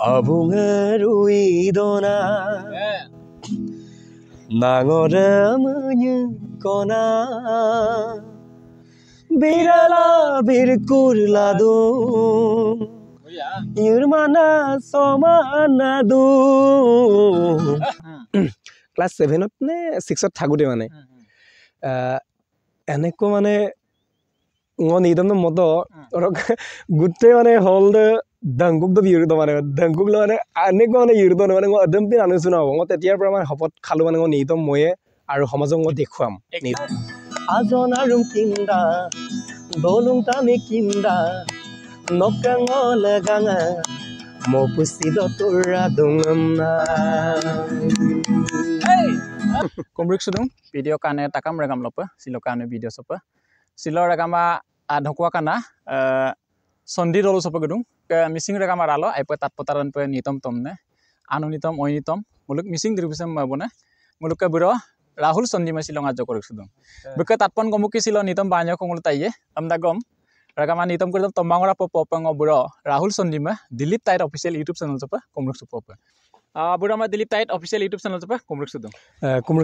Abungaruidona Nangoramunya kona Birala birkurladu Yurmana somanadu Class 7 নে 6 থাকোতে মানে এনেকো মানে নিদম মত গুটে মানে হল দংগুক দ ইউৰ মানে দংগুক মানে এনেকো মানে ইউৰ মানে অদম্পি আনিছো না মই তেতিয়াৰ পৰা মানে হপত খালো মানে নিদম ময়ে আৰু সমাজক মই দেখুৱাম আজন আৰু কিন্দা দলুং তামে কিন্দা নকঙল গাঙা মপুসিদ তোৰা দুংনা Kumrik sudung video kane takam regam lopa silo kane video sopa silo regama adhokwa kana sondi dolu sopa gedung ke missing regama ralo aipa tat potaran pe nitom tomne anu nitom oi nitom muluk missing diribusam mabona muluk ke biro Rahul sondi ma silong ajo korik sudung beke tatpon gomuki silo nitom banyak kongul taiye amda gom regama nitom kurdam tombangora popango biro Rahul sondi ma Dilip Tait official YouTube channel sopa kumrik sopa Burama Dilip Tait official YouTube channel apa? Kumrik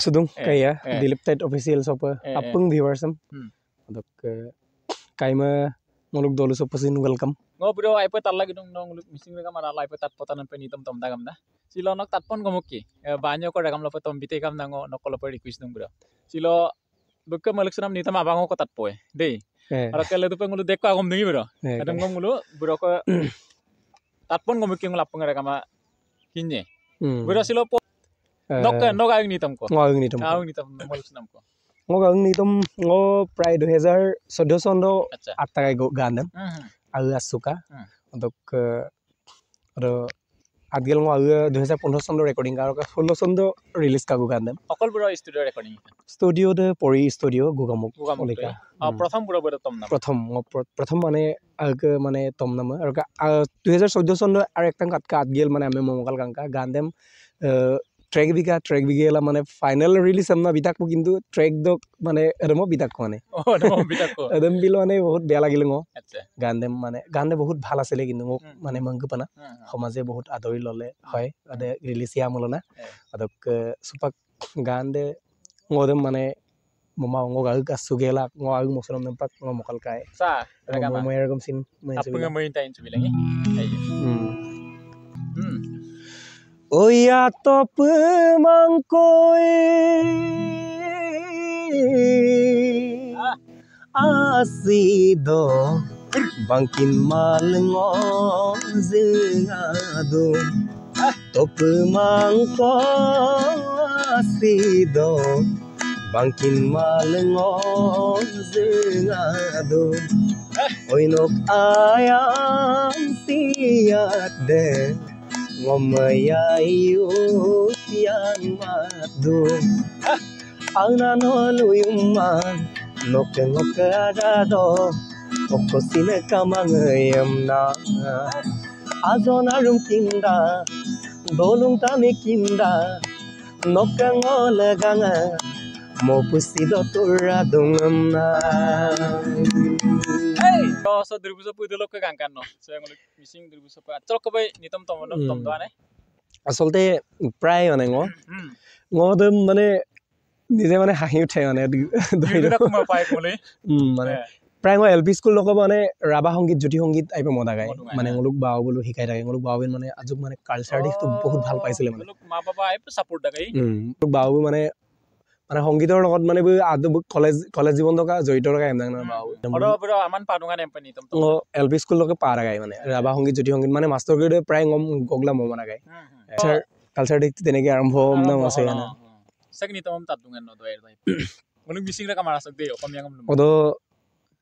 Sudung kayak Dilip Tait official apa? Apung viewersam. Untuk kaima muluk dolu sopa sin welcome. Bro, aipa talla gitu nong muluk missing mereka marah aipa tat potanan penitom tom dagam dah. Silo nok tatpon gomuki. Banyak kok dagam lopa tom bite kam nango nok lopa request dong bro. Silo buka muluk senam nitam abango ko tatpoe. Deh. Ara kale tu pengulu dekko agom dengi bro. Kadang ngomulu bro ko tatpon gomuki ngulapung regama kinye. Bro silo po nok ayung nitam ko. Ayung nitam muluk senam ko. Ayung nitam ngo pray 2014 sondo attakai go gandam. Agak suka untuk ada adgel ngo agak 2015 sondo recording karo ka 16 sondo release ka go gandam. Okol bro studio recording. Studio de pori studio gugamuk oleka. Prothom bro tom nam. Prothom mane agak mane tom nam aro ka 2014 sondo ar ekta katka adgel mane ame momokal kangka gandam track bigela mane final release amna bitak ko kintu track dok mane ermo bitak ko mane adam bilo mane bahut beya lagil ngo gandem mane gande bahut bhal asile kintu mok mane mangku pana সমাজে বহুত আদৰি ললে হয় আদে release ইয়া মলনা adok supak gande ngodem mane mama ngo gaug asugela ngo aug mosolam nampak ngo mokal kai sa regama mo ergom sin apung mo intain subilangi Oya top mangkoi asido bangkin malengo zingado top mangkoi asido bangkin malengo zingado oinok ayam siat de ngomayayu tiang madu ana noluyuman noke adado okosine kamangayam na azonarum kinda dolung tami kinda nokangol ganga mopusido tura dungamna so 2010 lok ke gangkan no saya ngulik missing 2010 atrok ke nitom tom tom doane asolte pray মানে ngodem মানে নিজে মানে হাঁহি উঠে মানে দুইটা কুমাৰ পাই কলে মানে প্ৰায় মই এলপি স্কুল লক মানে ৰাবা সংগীত জ্যোতি সংগীত আইপে মদা গায় মানে ngoluk বাও বলু শিকাই থাকে ngoluk বাও মানে আজুক মানে কালচাৰ দিকটো বহুত ভাল পাইছিলে মানে মা বাবা আইপে সাপোৰ্ট দাগাই বাও মানে মানে সংগীতৰ লগত মানে কলেজ জীৱন থকা জড়িত থকা এমদাং না বাও বড় আমান পাডুঙা নেম্পানি তম এলপি স্কুল লকে পাৰা গায় মানে ৰাবা সংগীত জ্যোতি সংগীত মানে মাস্টাৰ গ্ৰেড প্ৰায় গগলা মমনা গায় কালচাৰ দিকটো তেনেকে আৰম্ভ নাম আছে না Sakni tomam tatungan no doer dai. Muluk bising ra kamara sakde okamya ngam. Odo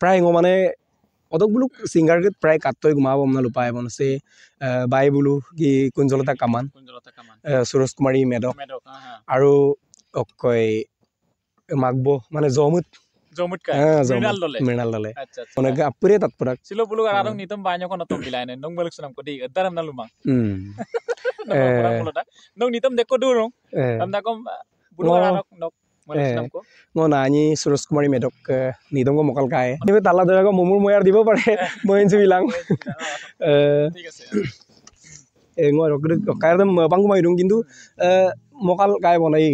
pray ngo mane odok buluk singer ke pray kattoi gumabo amna lupai bonse bai bulu ki kunjolata kaman Suros Kumari medok aru okkoi magbo mane jomut ka minal dole onaga apure tatpura silo buluk ararong nitom banyak kono tom bilaine nong buluk sunam ko di daram na lumang nong nitom dekko durung amna kom Ngo nani Suros Kumari medok nidong ko mokal kai. Ini tala dara ko mumur moyar dibo pare moyen bilang. ngoi rok kai dam bang mai dung kintu mokal kai bonai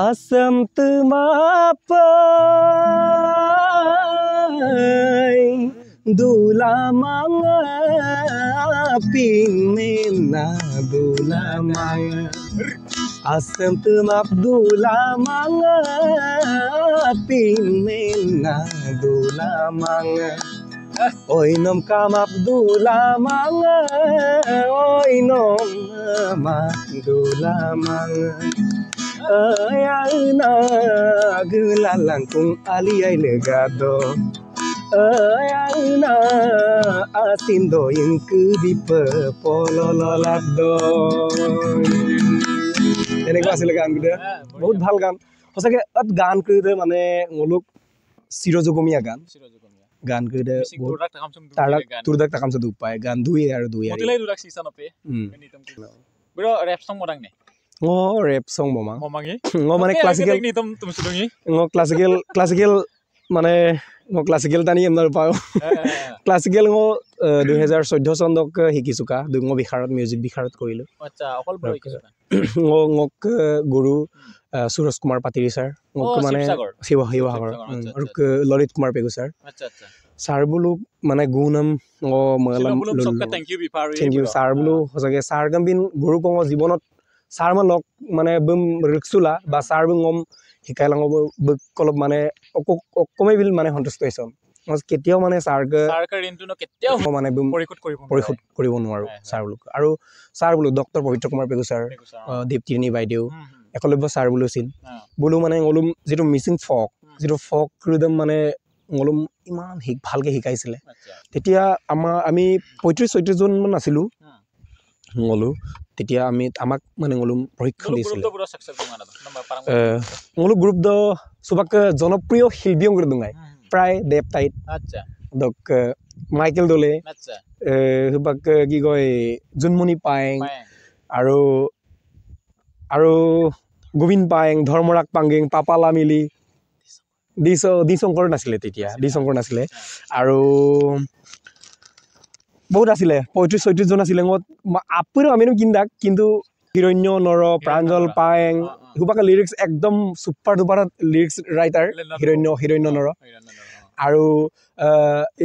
asam tumapai dula manga ping mena dula manga asam tumap dula manga ping mena dula manga oi nom kam abdula manga oi nom abdula manga ayana gulalangkung aliyai legado ayana asindo ingku dipe polololado এনে কোৱা আছিলে গান কেইটা বহুত ভাল গান সঁচাকে গান কেইটা মানে ngoluk চিৰজগমীয়া গান গান কেইটা তোৰ দাক তাকাম সদু পায় গান দুই আৰু দুই আৰু মতিলাই দুৰাক সিসা নপে নিতম বড় ৰ‍্যাপ সং মডাং নে ৰেপ সং মমা মমাঙি মানে ক্লাসিক্যাল নিতম তুম সুদঙি ক্লাসিক্যাল মানে ক্লাসিক্যাল টানি এমনাৰ পাও ক্লাসিক্যাল 2014 চনক শিকিছুকা দুঙ বিখাৰত মিউজিক বিখাৰত কৰিলো আচ্ছা অকল বড় শিকিছুকা গুৰু সুৰজ কুমাৰ পাতিৰি ছাৰ মানে শিৱসাগৰ আৰু ললিত কুমাৰ পেগু ছাৰ আচ্ছা আচ্ছা ছাৰ বুলু মানে গুণম থ্যাংক ইউ ছাৰ বুলু সঁচাকে ছাৰ গাম্বিন গুৰু কঙ জীৱনত ছাৰ মান লক মানে বম ৰিক্সুলা বা ছাৰ বম শিকাই লাঙ অলপ মানে অকমেই বিল মানে সন্তুষ্ট হৈছম কেতিয়াও মানে ছাৰকাৰ ঋণটো কেতিয়াও মানে পৰিশোধ কৰিব নোৱাৰো ছাৰ বুলু আৰু ছাৰ বুলু ডক্টৰ পবিত্ৰ কুমাৰ পেগু ছাৰ দীপ্তিনী বাইদেউ একলব্য ছাৰ বুলু আছিল বুলু মানে অলুম যিটো মিচিং যিটো ফক ৰিদম মানে অলুম ইমান ভালকে শিকাইছিলে তেতিয়া আমি 35-36 জন মান আছিলো ngolu তেতিয়া আমি আমাক মানে ngolum প্ৰশিক্ষণ দিছিল ngolu গ্ৰুপ দ সবাক জনপ্ৰিয় শিল্পী কৰি দুঙাই প্ৰায় দেৱ টাইট আচ্ছা দক মাইকেল দলে আচ্ছা সবাক কি কয় জুনমণি পায়েং আৰু গোবিন্দ পায়েং ধৰ্মৰাক পাঙ্গিং পাপালা মিলি দিশংকৰ নাছিলে তেতিয়া দিশংকৰ নাছিলে আৰু বহুত আছিলে 35-36 জন আছিলে আপুৰো আমিনো কিন্দাক কিন্তু হিৰণ্য নৰ প্ৰাঞ্জল পায়েং হুবাকা লিৰিক্স একদম super duper lyrics writer Hiranya নৰ আৰু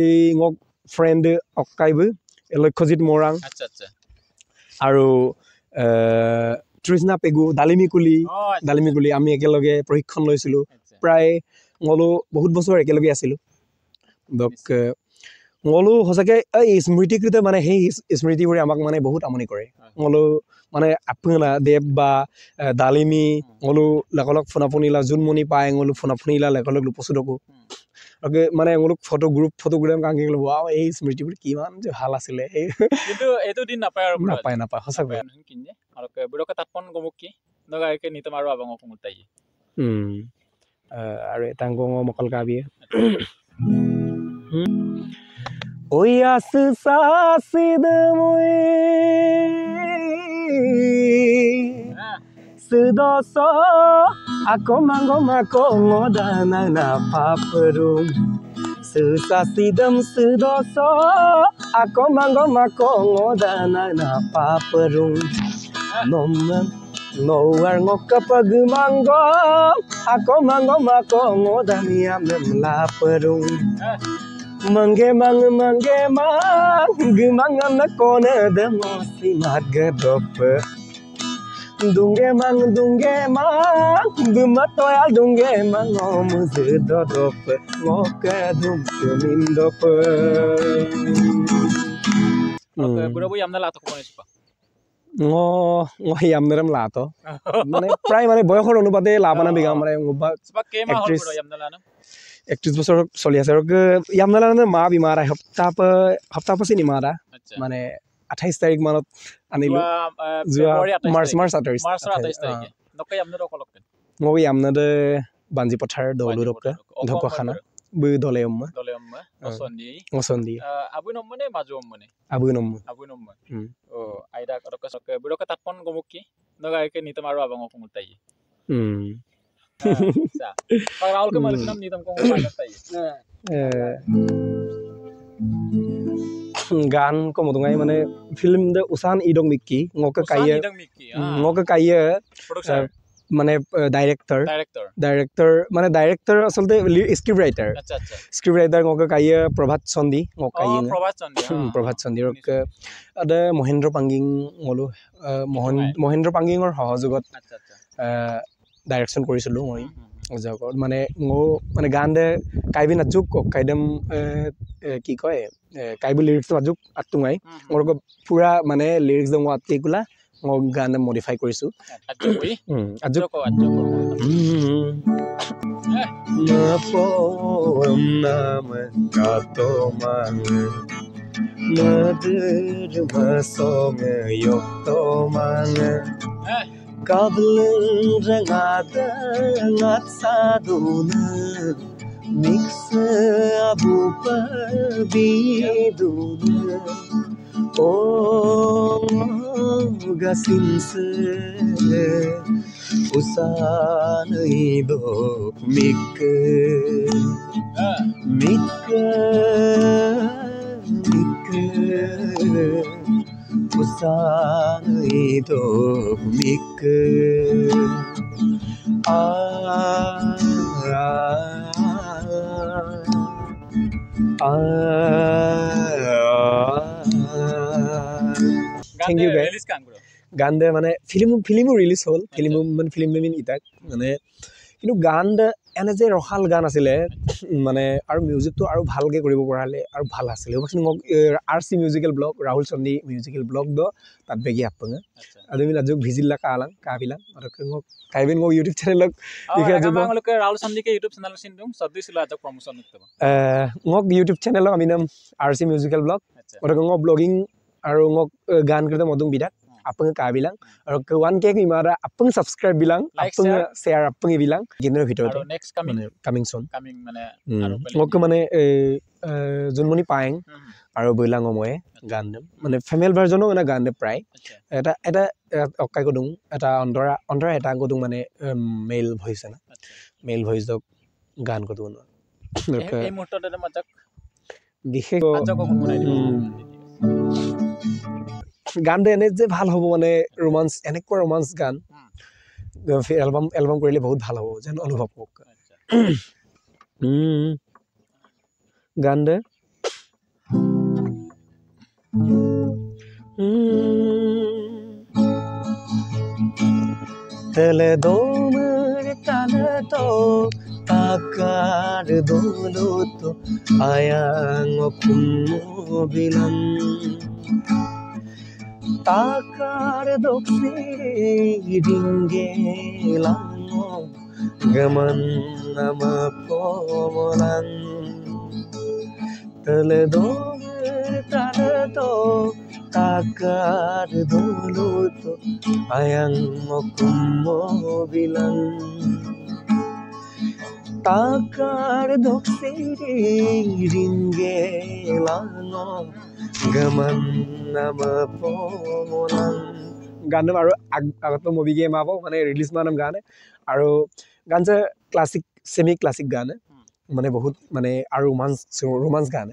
এই ngok ফ্ৰেন্ড অকাইব লক্ষ্যজিত মৰাং আচ্ছা আচ্ছা আৰু তৃষ্ণা পেগু দালিমিকুলি আমি একেলগে প্ৰশিক্ষণ লৈছিলো প্ৰায় ngolu বহুত বছৰ একেলগে আছিলো দক ngolu হসকে এই স্মৃতিকৃত মানে সেই স্মৃতিবোৰে আমাক মানে বহুত আমনি কৰে ngolu মানে আপনা দেৱ বা দালিমি ngolu লাকলক ফোনাফুনিলা জুনমণি পায় ngolu ফোনাফুনিলা লাকলক লুপসুদকো ওকে মানে ngolu ফটোগ্ৰাম কাঙ্গি গলো ওয়াও এই স্মৃতিবোৰ কিমান যে ভাল আছিলে কিন্তু এটো দিন নাপায় আৰু নাপায় হসকে কিনে আৰু বুৰকে তাপন গমক কি নগাকে নিতম আৰু আবং কমুতাই আৰু এটাংগ মকল কাবিয়ে oi asasid moi sedoso ako mangomako ngodana na paperum sesasidam sedoso ako mangomako ngodana na paperum nomang Ngowar ngokapag manggo ako mangomako ngodaniam laperung Mangge mang gumangam na kona demo si magadop Dungge mang gumatoya dungge mang omuzidodop Ngoka dumindop Burabu yamna lato ko nispa yamnaram lato মানে প্ৰায় মানে বয়সৰ অনুপাতে লাভানা বিগাম মানে সবা কেমা হল বুড়া yamna lana 31 বছৰ চলি আছে আৰু ইয়ামনালা মা বিমাৰ সপ্তাহ পাছি নিমাৰা মানে 28 তাৰিখ মানত আনিলো মাৰ্চ 28 তাৰিখে নকৈ আমনৰ কলক মই ইয়ামনাদে বাঞ্জি পথাৰ দৌলু ৰকে ঢকখানা বৈ দলেয়ম্মা অসন্দি আবুনম মানে মাজুম মানে আবুনম ও আইদা ৰকে বুৰকে তাপন গমকি নগাকে নিতম আৰু আবং কমুতাই Raul kemarin nitam kong gan ko mo ngai mane film de usan idong mikki ngoka kaya ngoka kaya producer মানে ডাইরেক্টর director মানে ডাইরেক্টর আসলে script writer acha acha script writer ngok kaya Prabhat Chandi ngok kaya Prabhat Chandi rok ada Mahendra Panging ngolu Mahendra পাঙ্গিঙৰ সহযোগত acha acha direction কৰিছিলো মই জগত মানে মানে গান দে কাইবি নাচুক কাইদম কি কয় কাইবি লিৰিক্স নাচুক আতুঙাই মোৰ পুৰা মানে লিৰিক্স দং আতি কুলা মই গান মডিফাই কৰিছো ajoi আজুক ajoko Napom nama katomang Nadir masong yoktomang Kabling rangada ngat saduna Mix abu pabiduna Oh gasinse usan idok mikke usan idok mikke Thank you guys. Release kan bro. গান দে মানে ফিল্মো release হ'ল film মিন ইটাক মানে কিন্তু গান দে এনে যে ৰহাল গান আছিলে মানে আৰু মিউজিকটো আৰু ভালকে কৰিব পৰা হ'লে আৰু ভাল আছিলে মোক RC musical blog Rahul Chandi musical blog দ তাত বেগি আপঙে আদমি নাজুক ভিজিলা কালাং কাবিলাং আৰু মোক কাইবেন মোক ইউটিউব চেনেলক দেখে আজক আমালোকে ৰাহুল চন্দি কে ইউটিউব চেনেল চিনদুং সদিছিল আজক প্ৰমোশন নকব মোক ইউটিউব চেনেলক আমি নাম RC মিউজিকেল ব্লগ আৰু মোক ব্লগিং আৰু মোক গান কৰিতে মদুং বিদাক আপং কাবিলাং আৰু 1k ইমাৰা আপং সাবস্ক্ৰাইব বিলাং আপং শেয়াৰ আপং বিলাং গিনৰ ভিতৰত আৰু নেক্সট কামিং সুন মানে আৰু মোক মানে জুনমনি পাইং আৰু বইলাং মই গান দেম মানে ফিমেল ভাৰ্জনো মানে গান দে প্ৰায় এটা অকাই কদুং এটা অন্তৰা এটা কদুং মানে মেল ভয়েস না মেল ভয়েস দক গান কদুং এই মুহূৰ্ততে মাজক বিশেষ আজক গুণগুণাই দিব গান দে এনে যে ভাল হ'ব মানে ৰোমান্স এনেকুৱা ৰোমান্স গান এলবাম কৰিলে বহুত ভাল হ'ব যেন অনুভৱ মোক গান দে তেলে দোমর তালে তো তাকার দোলো তো আয়াং কুমো বিলাম takar doksire ringgelango gaman nama pomolan teledo taledo takar doluto ayang mokumo bilang takar doksire ringgelango gaman nama pomolan Ghanim আৰু আগত মুভি গেম আব মানে ৰিলিজ মানম গান আৰু গান যে ক্লাসিক সেমি ক্লাসিক গান মানে বহুত মানে আৰু ৰোমান্স গান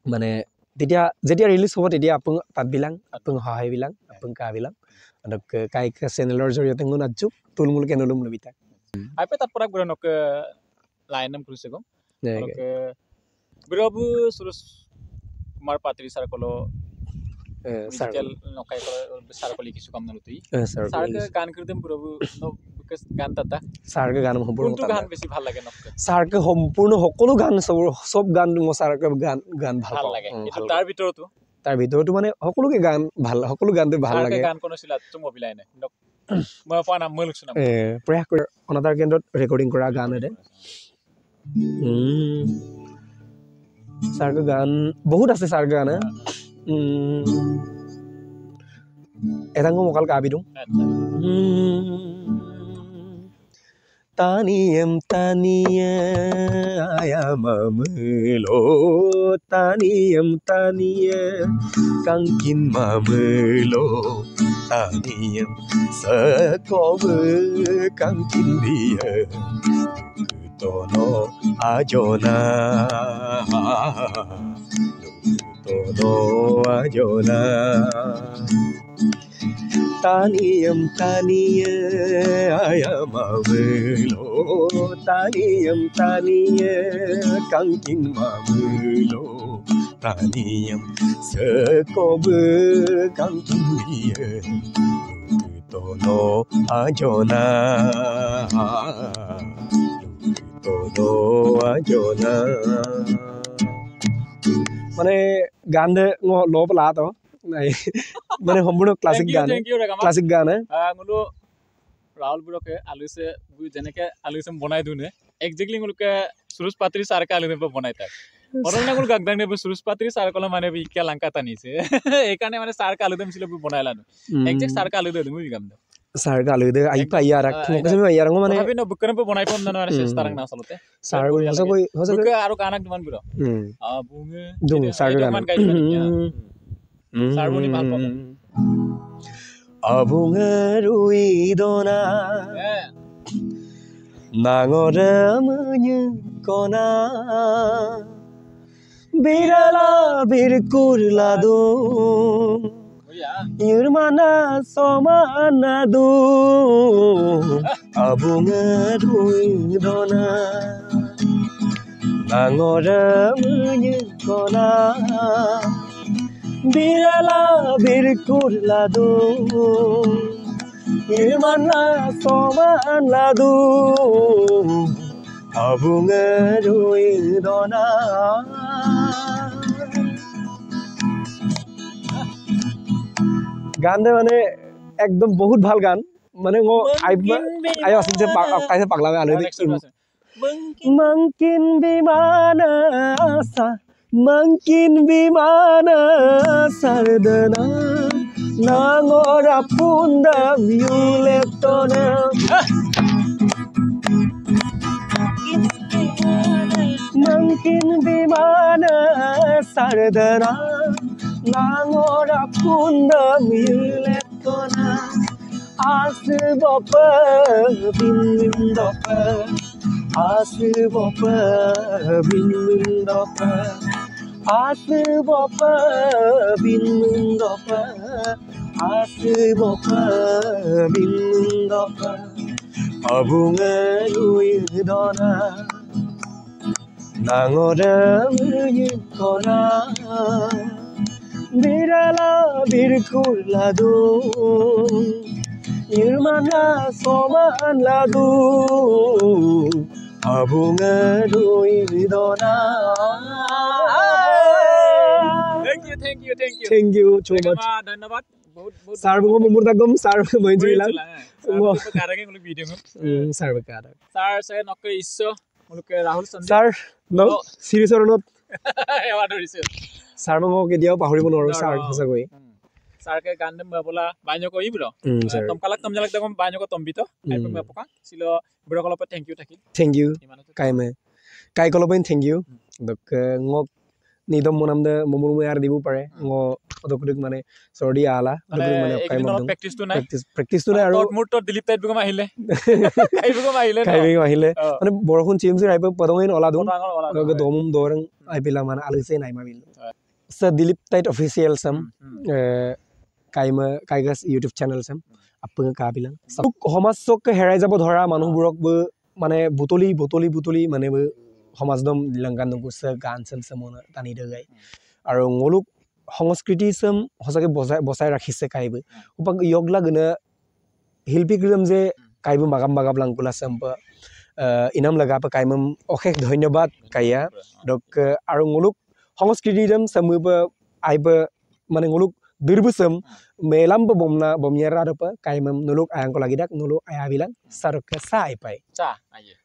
মানে যেতিয়া ৰিলিজ হ'ব তেতিয়া আপং তাত বিলাং আপং হাই বিলাং আপং কা বিলাং আৰু কাইক চেনেলৰ জৰিয়তে গুণ আজু তুলমুল কেনলুম লবিতা আইপে তাত পৰাক গুণক লাইনম কৰিছে গম বিৰবু সুৰস কুমাৰ পাত্ৰী ছাৰ কলো মিউজিকেল নকাই সারকলি কিছু কাম নলুই সারকে গান করিতেম প্রভু নো বিকজ গান তাতা সারকে গান সম্পূর্ণ গান বেশি ভাল লাগে নক সারকে সম্পূর্ণ সকলো গান সব গান মো সারকে গান ভাল লাগে এটো তাৰ ভিতৰতো মানে সকলোকে গান ভাল সকলো গানতে ভাল লাগে গান কোন ছিল তুমি অবিলাই নাই মই পোৱা নাম মই লুকছ নাম প্ৰয়াস কৰি অনাদাৰ কেন্দ্ৰত ৰেকৰ্ডিং কৰা গান এৰে সারকে গান বহুত আছে সারকে গান এদাঙ্গ মোকাল কাবিদু taniyam taniya ayamamelo taniyam taniya kangkin mamelo taniyam sakobu kangkin dia tono ajona Todo ayona Taniyam taniya ayamavelo Taniyam taniya kangkin mavelo Taniyam sekobe kangkin biya Todo ayona Todo ayona মানে গান দে ল পেলা তো নাই মানে সম্পূৰ্ণ ক্লাছিক গান classic গান ngulu Rahul Buroke aluse jeneke aluse bonai dune exactly nguluke Suruj Patri sar ka aluse bonai tak orang ngul gagdang ne Suruj Patri sar kola mane bi kya langka tani se ekane mane sar ka aludem silo bonai lanu exact sar ka aludem mu bigam da sar ka alude ai pa yarak mokase me yarang mane tapi no bukkane pe bonai pon na mane ses tarang na asalote sar ko hosa bukke aru kanak diman biro abunge dung sar ka man kai sar boni bhal pa abunge ruidona nangoremu kona birala birkurlado Irmana somanadu abunga ruidona nangoremu kona birala birkurlado Irmana somanadu abunga ruidona গান মানে একদম বহুত ভাল গান মানে আই আছিল যে কাইছে পাগলা আলো mungkin bimana sardana nangora punda violetona mungkin bimana sardana nangora punda violetona asbopa bindopa asbopa bindopa asbopa bindopa asbopa bindopa abunga ruidona nangora yikona birala birkulado irmana somanlado abunga ruidona thank you so much ধন্যবাদ বহুত বহুত sir mo murdagom sir moinjila karage ngulu video sir bekara sir se nokke isso nguluke Rahul Sandhi sir no serious or not এবাৰ ধৰিছে sir mo কেতিয়াও পাহৰিব নোৱাৰো sir সঁচা কৈ sir ke গান দে বলা বাইনক কই ব্ৰ তমকালাক তমজালাক দেখম বাইনক তম্বিত আইপ মে পকা সিলো ব্ৰ কলপ thank you কাইমে কাই কলপেন thank you দক ngok nidom monamde momur yar dibu pare ngo odokuduk mane sordi ala odokuduk mane kaimon practice tu na aru murto Dilip tait bugam ahile kai bugam ahile mane borokhun chimsi raipa padongain oladun loge domum dorang aipila mane alise nai mabil sa Dilip tait official sam kaima kaigas YouTube channel sam apung ka bilang homas sok herai jabo dhora manu burok mane butoli mane সমাজদম লিলংকান নকুছে গান সেন সমনা টানি দেগাই আৰু ngoluk সংস্কৃতি সম হসাকে বসাই ৰাখিছে কাইবে উপাক ইয়গলা গনে হিলপিগ্রাম যে কাইবে মাগাম লাংকুলা সম্প ইনাম লাগাপ কাইমম অশেষ ধন্যবাদ কাইয়া দক আৰু ngoluk সংস্কৃতিদম সমুব আইব মানে ngoluk দিরবুসম মেলাম bomnya rada pa kaimam nuluk ayang ko lagi dak nuluk ayabilang sarok sa ai pai sa aye